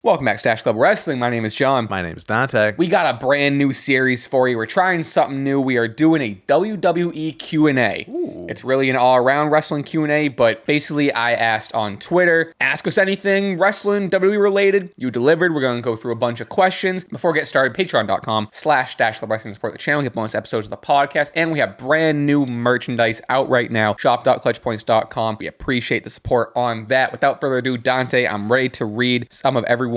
Welcome back to Stache Club Wrestling. My name is John. My name is Dante. We got a brand new series for you. We're trying something new. We are doing a WWE Q&A. Ooh. It's really an all-around wrestling Q&A, but basically I asked on Twitter, ask us anything wrestling, WWE related. You delivered. We're going to go through a bunch of questions. Before we get started, patreon.com/Stache Club Wrestling to support the channel, get bonus episodes of the podcast, and we have brand new merchandise out right now, shop.clutchpoints.com. We appreciate the support on that. Without further ado, Dante, I'm ready to read some of everyone's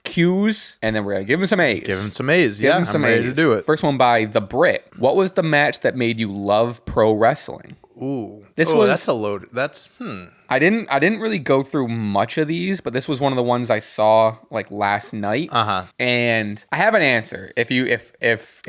Q's, and then we're going to give him some A's. Give him some A's. Yeah, I'm ready to do it. First one by The Brit. What was the match that made you love pro wrestling? Ooh. This was... That's a load. I didn't really go through much of these, but this was one of the ones I saw like last night. And I have an answer. If you can if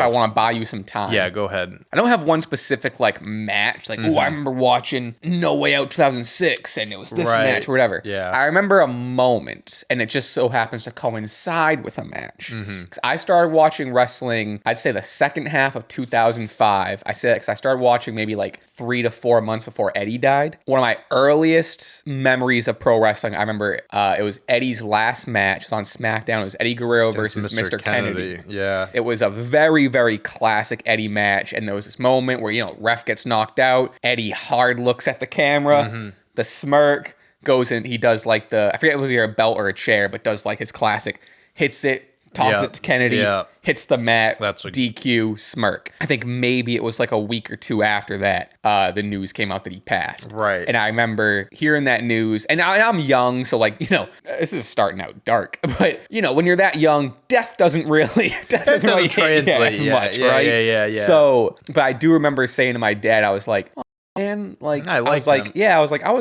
I want to buy you some time. Yeah, go ahead. I don't have one specific like match. Like, I remember watching No Way Out 2006 and it was this match or whatever. Yeah. I remember a moment, and it just so happens to coincide with a match. Because I started watching wrestling, I'd say the second half of 2005. I said because I started watching maybe like 3 to 4 months before Eddie died. One of my earliest memories of pro wrestling, I remember it was Eddie's last match. It was on SmackDown. It was Eddie Guerrero versus Mr. Kennedy. Yeah. It was a very, very classic Eddie match. And there was this moment where, ref gets knocked out. Eddie hard looks at the camera. The smirk goes in. He does like I forget if it was either a belt or a chair, but does like his classic, hits it, tosses it to Kennedy, hits the mat, DQ, smirk. I think maybe it was like a week or two after that, the news came out that he passed. Right. And I remember hearing that news, and I'm young, so like, this is starting out dark, but when you're that young, death doesn't really translate as much, right? Yeah. So, but I do remember saying to my dad, I was like, and like I was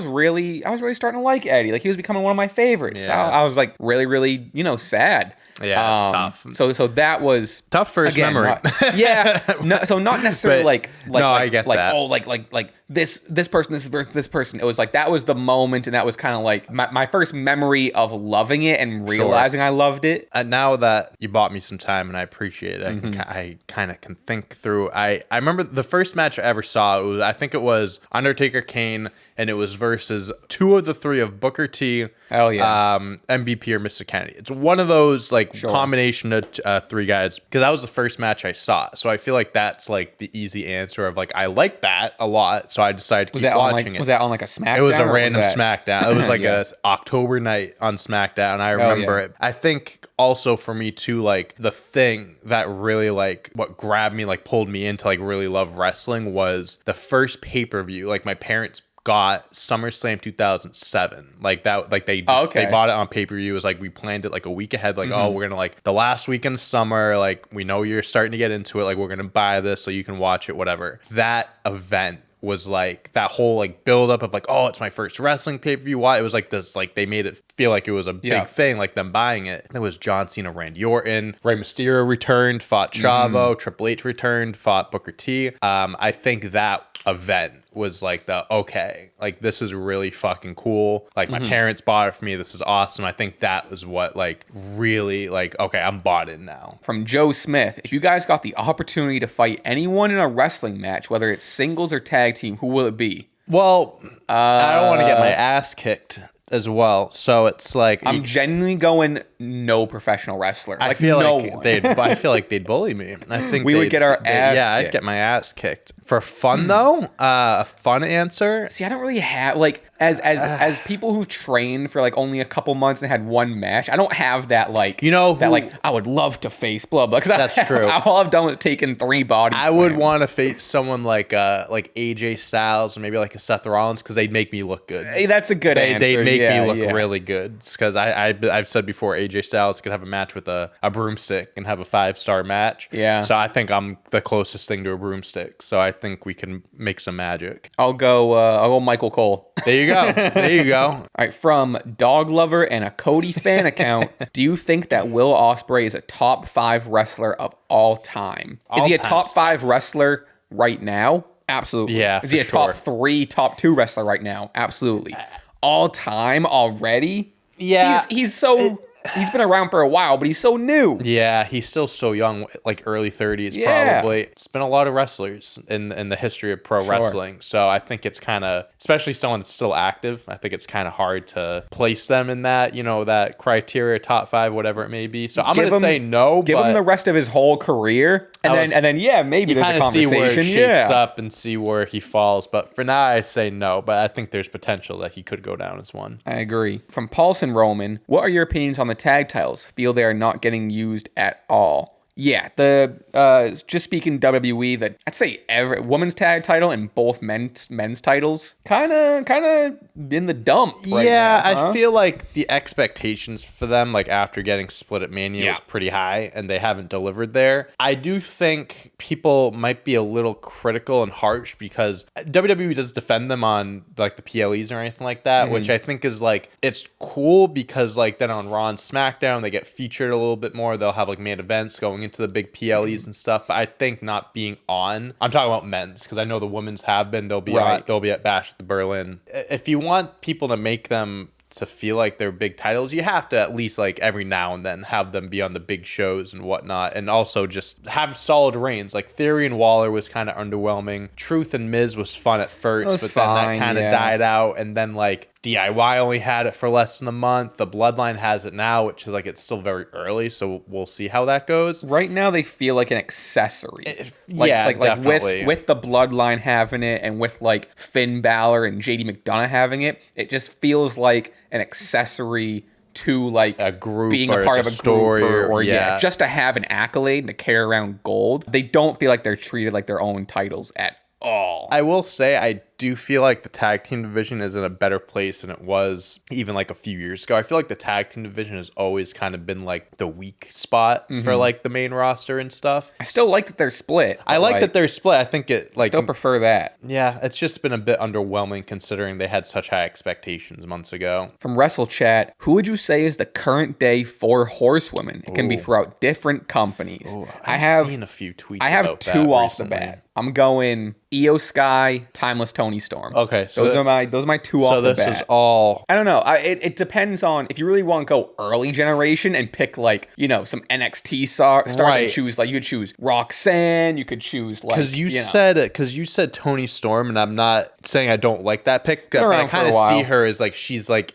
really starting to like Eddie. Like he was becoming one of my favorites. Yeah. I was like really sad. Yeah, it's tough. So that was tough first memory. So not necessarily I get that. Oh, like this person, this person. It was like that was the moment, and that was kind of like my first memory of loving it and realizing I loved it. Now that you bought me some time, and I appreciate it, I kind of can think through. I remember the first match I ever saw. I think it was Undertaker Kane, and it was versus 2 of the 3 of Booker T, MVP or Mr. Kennedy. It's one of those combination of 3 guys, because that was the first match I saw. So I feel like that's like the easy answer of like I like that a lot, so I decided to keep watching it. Was that on like a SmackDown? It was a random SmackDown. It was like a October night on SmackDown. I remember it. I think also for me too, like the thing that really like what grabbed me, like pulled me into like really love wrestling was the first pay-per-view. Like my parents got SummerSlam 2007. Like that, like they bought it on pay-per-view. It was like we planned it like a week ahead. Like, oh, we're gonna like the last weekend of summer, like we know you're starting to get into it, like we're gonna buy this so you can watch it, whatever. That event was like that whole like build up of like, oh, it's my first wrestling pay-per-view. Why? It was like this, like they made it feel like it was a big thing, like them buying it. There was John Cena, Randy Orton, Rey Mysterio returned, fought Chavo, Triple H returned, fought Booker T. I think that event was like like this is really fucking cool. Like my parents bought it for me. This is awesome. I think that was what like really like, okay, I'm bought in now. From Joe Smith, if you guys got the opportunity to fight anyone in a wrestling match, whether it's singles or tag team, who will it be? Well, I don't want to get my ass kicked as well, so it's like I'm genuinely going no professional wrestler. I feel like they'd bully me. I think we would get our ass kicked. I'd get my ass kicked. For fun though, a fun answer. See, I don't really have like as people who've trained for like only a couple months and had one match, I don't have that like that like I would love to face blah blah, because that's true. All I've done was taken 3 bodies. I would want to face someone like AJ Styles or maybe like a Seth Rollins, because they'd make me look good. Hey, that's a good answer. They'd make me look really good, because I've said before AJ Styles could have a match with a broomstick and have a 5-star match. Yeah. So I think I'm the closest thing to a broomstick. So I think we can make some magic. I'll go Michael Cole. There you go. There you go. All right, from Dog Lover and a Cody fan account, do you think that Will Ospreay is a top 5 wrestler of all time? Is he a top 5 wrestler right now? Absolutely. Yeah. Is he a top 3, top 2 wrestler right now? Absolutely. All time already? Yeah. He's so he's been around for a while, but he's so new. Yeah, he's still so young, like early 30s probably. It's been a lot of wrestlers in the history of pro wrestling. So I think it's kind of, especially someone that's still active, I think it's kind of hard to place them in that, that criteria, top 5, whatever it may be. So I'm going to say no. Give him the rest of his whole career. And then maybe there's a conversation. See where it shapes up and see where he falls. But for now, I say no. But I think there's potential that he could go down as one. I agree. From Paulson Roman, what are your opinions on the tag titles? Feel they are not getting used at all? Yeah, just speaking WWE, that I'd say every women's tag title and both men's titles kind of in the dump right now, huh? I feel like the expectations for them, like after getting split at Mania, was pretty high, and they haven't delivered there. I do think people might be a little critical and harsh because WWE does defend them on like the PLEs or anything like that, which I think is like, it's cool because like then on Raw and SmackDown they get featured a little bit more. They'll have like main events going into the big PLEs and stuff, but I think not being on, I'm talking about men's because I know the women's have been, they'll be at Bash at the Berlin. If you want people to make them to feel like they're big titles, you have to at least like every now and then have them be on the big shows and whatnot, and also just have solid reigns. Like Theory and Waller was kind of underwhelming. Truth and Miz was fun at first, but then that kind of died out, and then like DIY only had it for less than a month. The Bloodline has it now, which is like, it's still very early, so we'll see how that goes. Right now, they feel like an accessory. Definitely. With the Bloodline having it, and with like Finn Balor and JD McDonough having it, it just feels like an accessory to like a group, being a part of a story, or just to have an accolade and to carry around gold. They don't feel like they're treated like their own titles at all. I will say I do feel like the tag team division is in a better place than it was even like a few years ago. I feel like the tag team division has always kind of been like the weak spot for like the main roster and stuff. I still like that they're split. I like that they're split. I think it like, still prefer that. Yeah, it's just been a bit underwhelming considering they had such high expectations months ago. From Wrestle Chat, who would you say is the current day 4 horsewomen? It can be throughout different companies. I've seen a few tweets. I have 2 off the bat. I'm going Io Sky, Timeless Tony Storm. Okay, so those are my 2 off the bat. So this is all. I don't know. It depends on if you really want to go early generation and pick like some NXT stars and choose like, you could choose Roxanne, you could choose like, because you said Tony Storm, and I'm not saying I don't like that pick, but I kind of see her as like she's like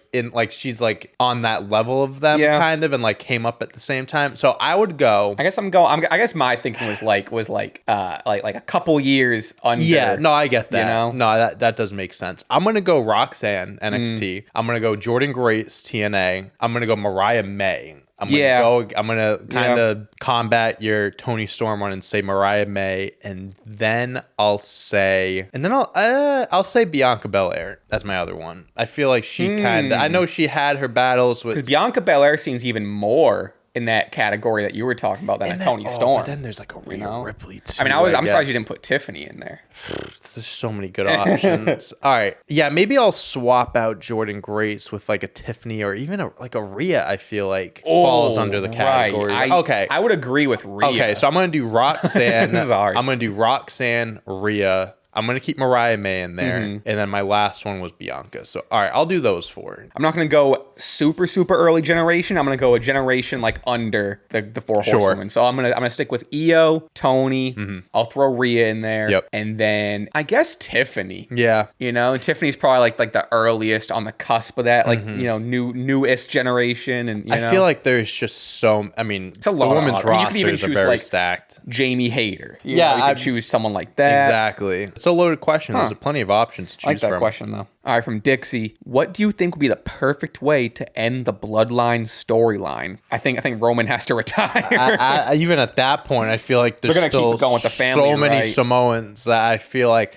on that level of them kind of, and like came up at the same time. So I would go. I guess my thinking was like a couple years under. Yeah, no, I get that. No, that does make sense. I'm gonna go Roxanne NXT. I'm gonna go Jordan Grace TNA. I'm gonna go Mariah May. I'm gonna kind of combat your Tony Storm one and say Mariah May, and then I'll say Bianca Belair as my other one. I feel like she I know she had her battles with, Bianca Belair seems even more in that category that you were talking about than a Tony Storm. But then there's like a Rhea Ripley too. I mean, I'm surprised you didn't put Tiffany in there. There's so many good options. All right. Yeah, maybe I'll swap out Jordan Grace with like a Tiffany or even a Rhea, I feel like falls under the category. Okay. I would agree with Rhea. Okay, so I'm going to do Roxanne. This is hard. I'm going to do Roxanne, Rhea. I'm going to keep Mariah May in there. And then my last one was Bianca. So, all right, I'll do those 4. I'm not going to go super, super early generation. I'm going to go a generation like under the 4 horsewomen. So I'm going to stick with Io, Tony. I'll throw Rhea in there. Yep. And then I guess Tiffany. Yeah. Tiffany's probably like the earliest on the cusp of that, like, newest generation. And I feel like there's just it's a lot. The women's rosters are very stacked. Jamie Hayter. You could choose someone like that. Exactly. It's a loaded question. There's plenty of options to choose from. I like that question, though. All right, from Dixie. What do you think would be the perfect way to end the Bloodline storyline? I think Roman has to retire. Even at that point, I feel like there's still keep going with the family, so many Samoans that I feel like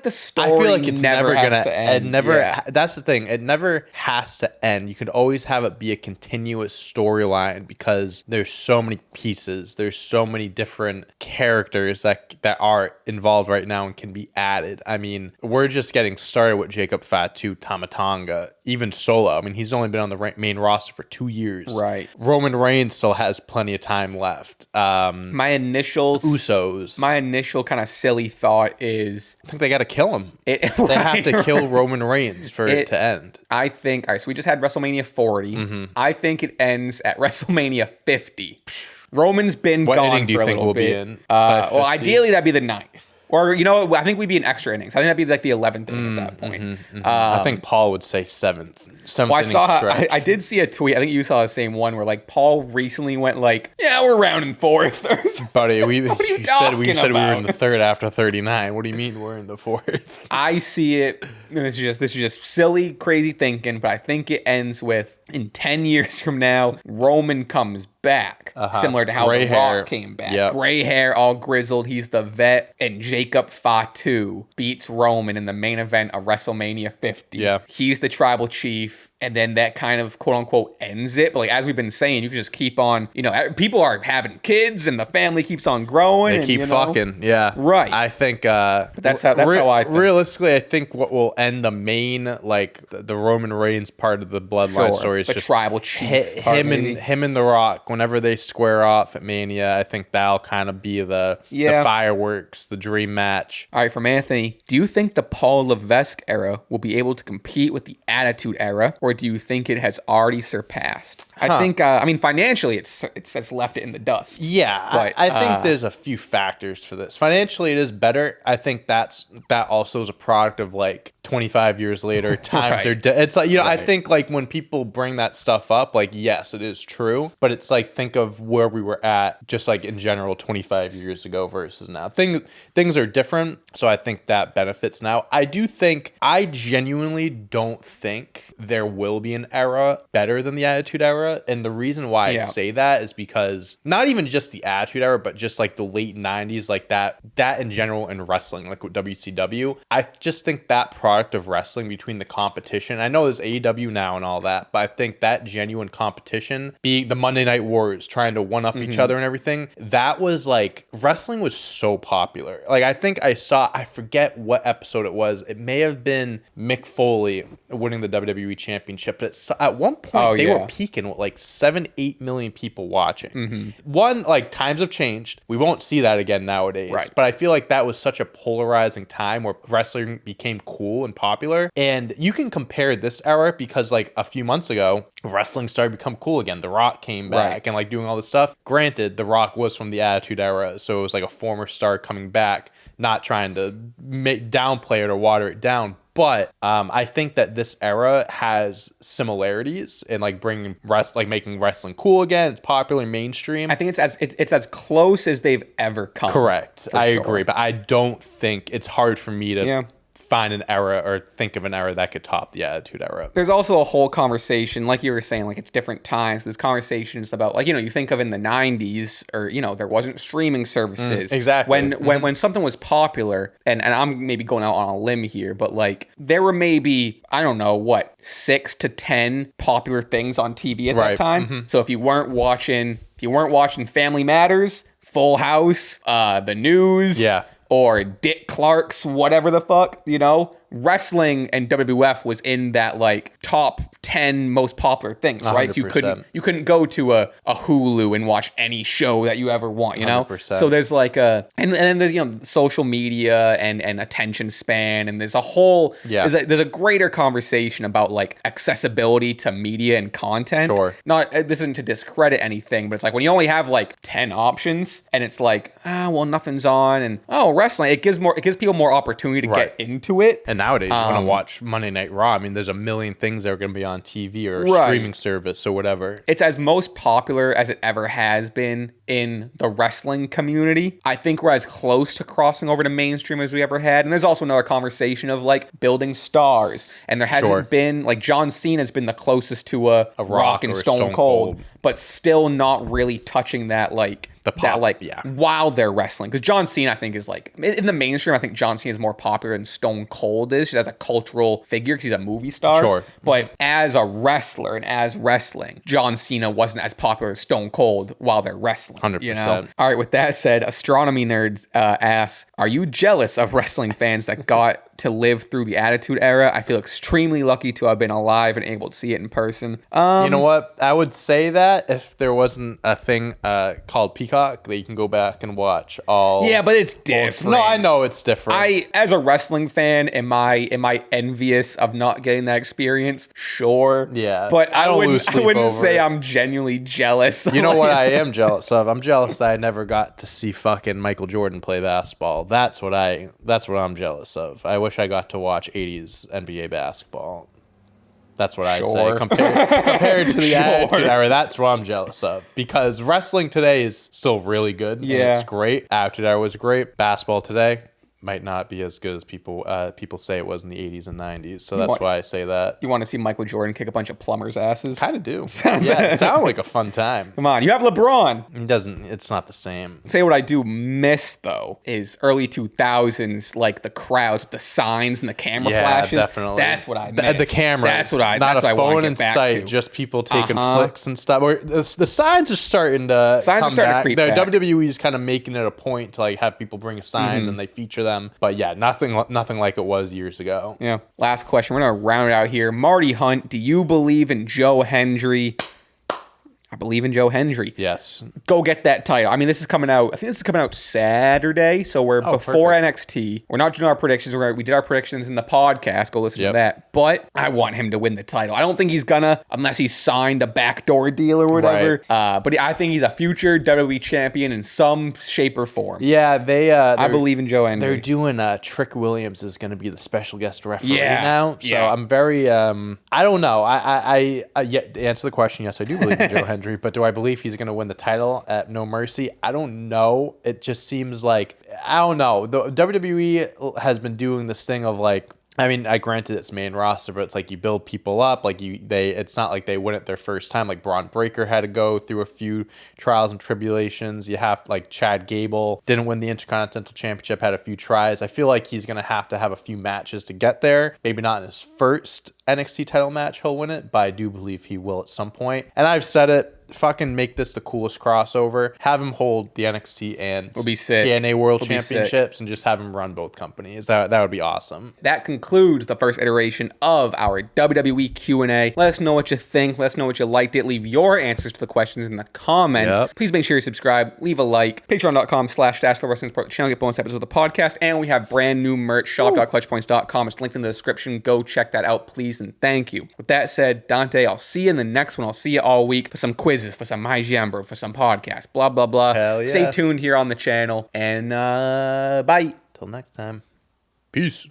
the story it's never gonna has to end. That's the thing. It never has to end. You could always have it be a continuous storyline because there's so many pieces. There's so many different characters that are involved right now and can be added. I mean, we're just getting started with Jake Jacob Fatu, Tamatanga, even Solo. I mean, he's only been on the main roster for 2 years. Right. Roman Reigns still has plenty of time left. My initial kind of silly thought is, I think they got to kill him. They have to kill Roman Reigns for it to end. I think, all right, so we just had WrestleMania 40. I think it ends at WrestleMania 50. Roman's been gone for a little bit. What inning do you think we'll be in? Well, ideally, that'd be the 9th. Or, I think we'd be in extra innings. I think that'd be like the 11th inning at that point. I think Paul would say 7th. Well, I did see a tweet. I think you saw the same one where like Paul recently went like, yeah, we're rounding 4th. Buddy, we said we were in the 3rd after 39. What do you mean we're in the 4th? I see it. This is just silly, crazy thinking, but I think it ends with, in 10 years from now, Roman comes back, similar to how The Rock came back. Yep. Gray hair, all grizzled. He's the vet. And Jacob Fatu beats Roman in the main event of WrestleMania 50. Yeah. He's the tribal chief. And then that kind of quote unquote ends it. But like, as we've been saying, you can just keep on, people are having kids and the family keeps on growing. They keep fucking. Yeah. Right. I think, but that's how I think. Realistically, I think what will end the main, like the Roman Reigns part of the bloodline story is the just tribal chief. Him and The Rock, whenever they square off at Mania, I think that'll kind of be the fireworks, the dream match. All right, from Anthony, do you think the Paul Levesque era will be able to compete with the Attitude Era, or do you think it has already surpassed? I think, financially, it's left it in the dust. Yeah, but, I think there's a few factors for this. Financially, it is better. I think that also is a product of like 25 years later, times are it's like, I think like when people bring that stuff up, like, yes, it is true, but it's like, think of where we were at just like in general 25 years ago versus now. Things are different, so I think that benefits now. I genuinely don't think there will be an era better than the Attitude Era, and the reason why I say that is because not even just the Attitude Era, but just like the late 90s, like that in general in wrestling, like with WCW, I just think that product of wrestling between the competition, I know there's AEW now and all that, but I think that genuine competition, being the Monday Night Wars, trying to one up each other and everything, that was like, wrestling was so popular. Like, I think I forget what episode it was. It may have been Mick Foley winning the WWE Championship, but at one point they were peaking with like 7-8 million people watching. One, like, times have changed. We won't see that again nowadays. Right. But I feel like that was such a polarizing time where wrestling became cool and popular. And you can compare this era because like a few months ago, wrestling started to become cool again. The Rock came back and like doing all this stuff. Granted, The Rock was from the Attitude Era, so it was like a former star coming back, not trying to downplay it or water it down. But I think that this era has similarities in like making wrestling cool again. It's popular, mainstream. I think it's as close as they've ever come. Correct. I agree, but I don't think it's hard for me to find an era or think of an era that could top the Attitude Era. There's also a whole conversation, like you were saying, like it's different times. There's conversations about like, you think of in the 90s or, there wasn't streaming services. Exactly. When something was popular, and I'm maybe going out on a limb here, but like there were maybe, I don't know, 6 to 10 popular things on TV at that time. So if you weren't watching Family Matters, Full House, the news, or Dick Clark's, whatever the fuck, wrestling and WWF was in that like top 10 most popular things, right? 100%. You couldn't go to a Hulu and watch any show that you ever want, 100%. So there's like and then there's social media and attention span, and there's a whole there's a greater conversation about like accessibility to media and content. Sure. Not this isn't to discredit anything, but it's like when you only have like 10 options and it's like nothing's on, and wrestling, it gives people more opportunity to get into it. And nowadays, you want to watch Monday Night Raw. I mean, there's a million things that are going to be on TV or a streaming service or whatever. It's as most popular as it ever has been in the wrestling community. I think we're as close to crossing over to mainstream as we ever had. And there's also another conversation of like building stars. And there hasn't been, like, John Cena has been the closest to a Rock and Stone Cold, but still not really touching that like while they're wrestling. Because John Cena, I think, is like, in the mainstream, I think John Cena is more popular than Stone Cold is, just as a cultural figure because he's a movie star. Sure. But as a wrestler and as wrestling, John Cena wasn't as popular as Stone Cold while they're wrestling. 100%. All right, with that said, Astronomy Nerds asks, are you jealous of wrestling fans that got to live through the Attitude Era. I feel extremely lucky to have been alive and able to see it in person. You know what? I would say that if there wasn't a thing called Peacock that you can go back and watch all. Yeah, but it's different. No, I know it's different. As a wrestling fan, am I envious of not getting that experience? Sure. Yeah. But I wouldn't say it. I'm genuinely jealous. You know what I am jealous of? I'm jealous that I never got to see fucking Michael Jordan play basketball. That's what I'm jealous of. I wish I got to watch 80s NBA basketball. That's what I say. Compared to the Attitude Era, that's what I'm jealous of. Because wrestling today is still really good. Yeah. And it's great. Attitude Era was great. Basketball today might not be as good as people say it was in the 80s and 90s. So that's why I say that. You want to see Michael Jordan kick a bunch of plumbers' asses? Kind of do. It sounds like a fun time. Come on, you have LeBron. It's not the same. Say what I do miss, though, is early 2000s, like the crowds with the signs and the camera flashes. Yeah, definitely. That's what I miss. The cameras. That's what I not that's a what phone I in sight, just people taking flicks and stuff. Or the signs are starting to to creep back. WWE is kind of making it a point to like have people bring signs and they feature them. But yeah, nothing like it was years ago. Yeah. Last question. We're going to round it out here. Marty Hunt, do you believe in Joe Hendry? I believe in Joe Hendry. Yes. Go get that title. I mean, this is coming out. I think this is coming out Saturday. So we're before NXT. We're not doing our predictions. We did our predictions in the podcast. Go listen to that. But I want him to win the title. I don't think he's gonna, unless he's signed a backdoor deal or whatever. Right. But I think he's a future WWE champion in some shape or form. Yeah, I believe in Joe Hendry. They're doing Trick Williams is going to be the special guest referee now. So I'm very. I don't know. I to answer the question, yes, I do believe in Joe Hendry. But do I believe he's going to win the title at No Mercy? I don't know. It just seems like, I don't know. The WWE has been doing this thing of like, I mean, I granted it's main roster, but it's like you build people up. Like it's not like they win it their first time. Like Braun Breaker had to go through a few trials and tribulations. You have like Chad Gable didn't win the Intercontinental Championship, had a few tries. I feel like he's going to have a few matches to get there. Maybe not in his first NXT title match he'll win it, but I do believe he will at some point. And I've said it, fucking make this the coolest crossover. Have him hold the NXT and TNA World Championships and just have him run both companies. That would be awesome. That concludes the first iteration of our WWE Q&A. Let us know what you think. Let us know what you liked it. Leave your answers to the questions in the comments. Yep. Please make sure you subscribe. Leave a like. Patreon.com/Wrestling Support the channel. Get bonus episodes of the podcast. And we have brand new merch. Shop.clutchpoints.com. It's linked in the description. Go check that out, please, and thank you. With that said, Dante, I'll see you in the next one. I'll see you all week for some quizzes, for some My Giambro, for some podcasts, blah, blah, blah. Hell yeah. Stay tuned here on the channel, and bye. Till next time. Peace.